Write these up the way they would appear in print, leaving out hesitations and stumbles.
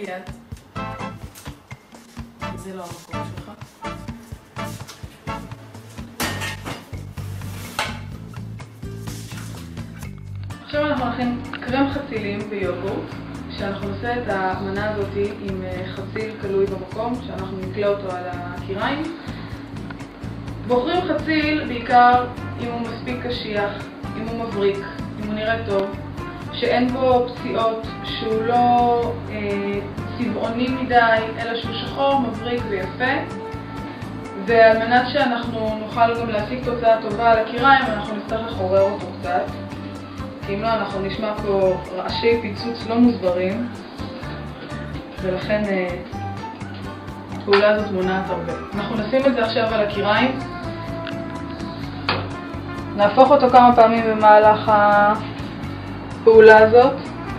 ליאת. זה לא המקום שלך. עכשיו אנחנו נכין קרם חצילים ויוגורט, שאנחנו נעשה את המנה הזאת עם חציל כלוי במקום, שאנחנו נקלה אותו על הקיריים. בוחרים חציל בעיקר אם הוא מספיק קשיח, אם הוא מבריק, אם הוא נראה טוב, שאין בו פציעות, שהוא לא צבעוני מדי, אלא שהוא שחור, מבריק ויפה. ועל מנת שאנחנו נוכל גם להשיג תוצאה טובה על הקיריים, אנחנו נצטרך לחורר אותו קצת. כי אם לא, אנחנו נשמע פה רעשי פיצוץ לא מוסברים, ולכן הפעולה הזאת מונעת הרבה. אנחנו נשים את זה עכשיו על הקיריים, נהפוך אותו כמה פעמים במהלך הפעולה הזאת,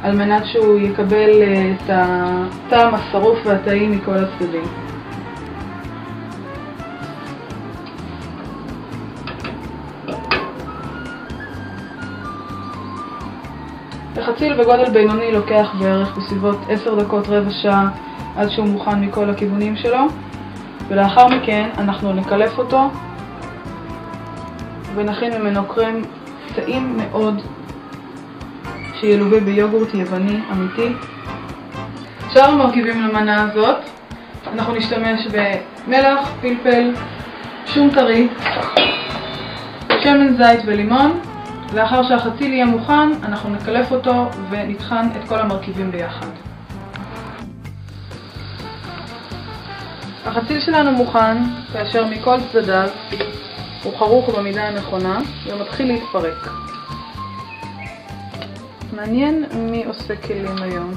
על מנת שהוא יקבל את הטעם השרוף והטעים מכל הצדדים. חציל בגודל בינוני לוקח בערך בסביבות 10 דקות, רבע שעה, עד שהוא מוכן מכל הכיוונים שלו, ולאחר מכן אנחנו נקלף אותו ונכין ממנו קרם טעים מאוד שילווה ביוגורט יווני אמיתי. שאר המרכיבים למנה הזאת, אנחנו נשתמש במלח, פלפל, שום טרי, שמן זית ולימון. לאחר שהחציל יהיה מוכן, אנחנו נקלף אותו ונטחן את כל המרכיבים ביחד. החציל שלנו מוכן כאשר מכל צדדיו הוא חרוך במידה הנכונה ומתחיל להתפרק. מעניין מי עושה כלים היום.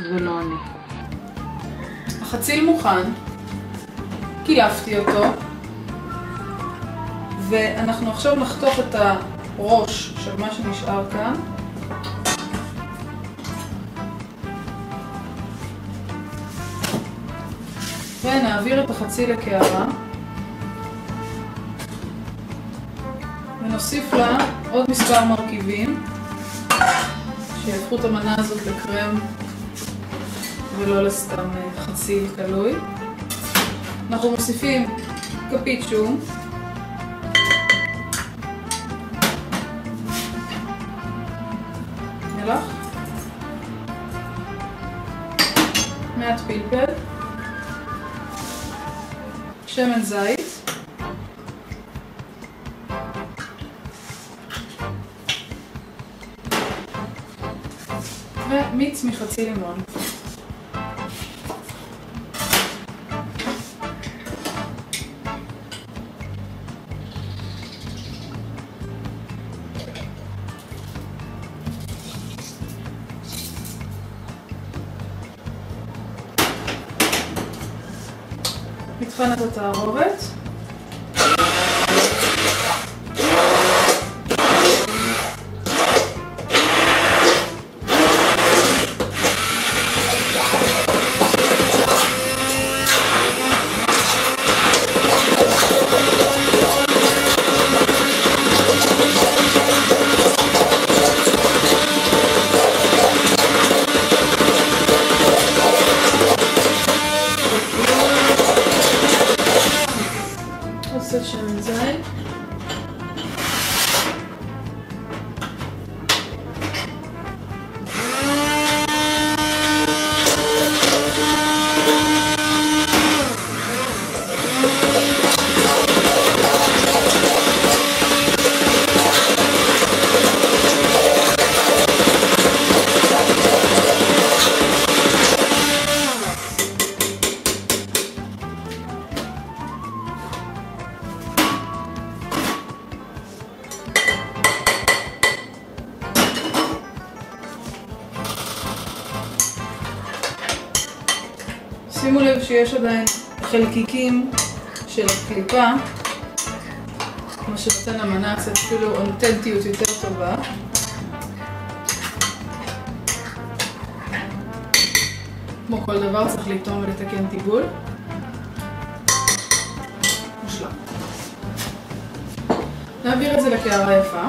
זה לא אני. החציל מוכן, קילפתי אותו. ואנחנו עכשיו נחתוך את הראש של מה שנשאר כאן. ונעביר את החציל לקערה. ונוסיף לה עוד מספר מרכיבים שיהפכו את המנה הזאת לקרם ולא לסתם חציל כלוי. אנחנו מוסיפים כפית שום, מלח, מעט פלפל, שמן זית, ומיץ מחצי לימון. נטחן את התערובת. קצת שמן זית, שימו לב שיש עדיין חלקיקים של הקליפה, מה שנותן למנה קצת אפילו אותנטיות יותר טובה. כמו כל דבר צריך לטעום ולתקן טיבול. מושלם. נעביר את זה לקערה יפה.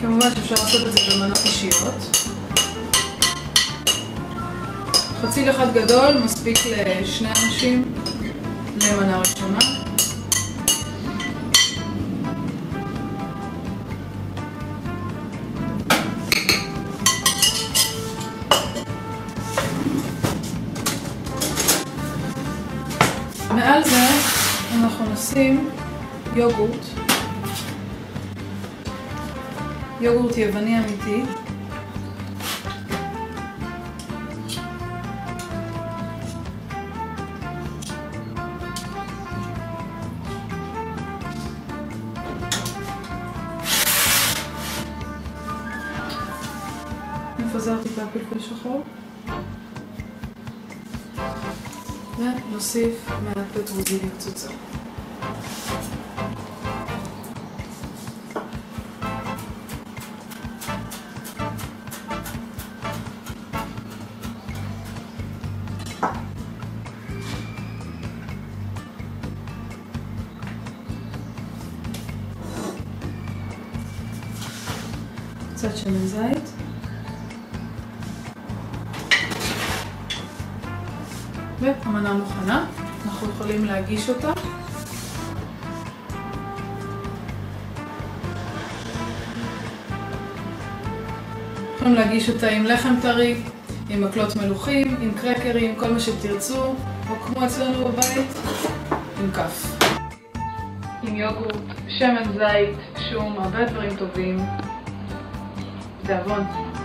כמובן שאפשר לעשות את זה במנות אישיות. חציל אחד גדול מספיק לשני אנשים למנה ראשונה. מעל זה אנחנו נשים יוגורט יווני אמיתי. נפזר טיפה פלפל שחור ונוסיף מעט פטרוזיליה קצוצה. קצת שמן זית. והמנה מוכנה, אנחנו יכולים להגיש אותה. יכולים להגיש אותה עם לחם טרי, עם מקלות מלוחים, עם קרקרים, כל מה שתרצו, או כמו אצלנו בבית, עם כף. עם יוגורט, שמן זית, שום, הרבה דברים טובים. תיאבון.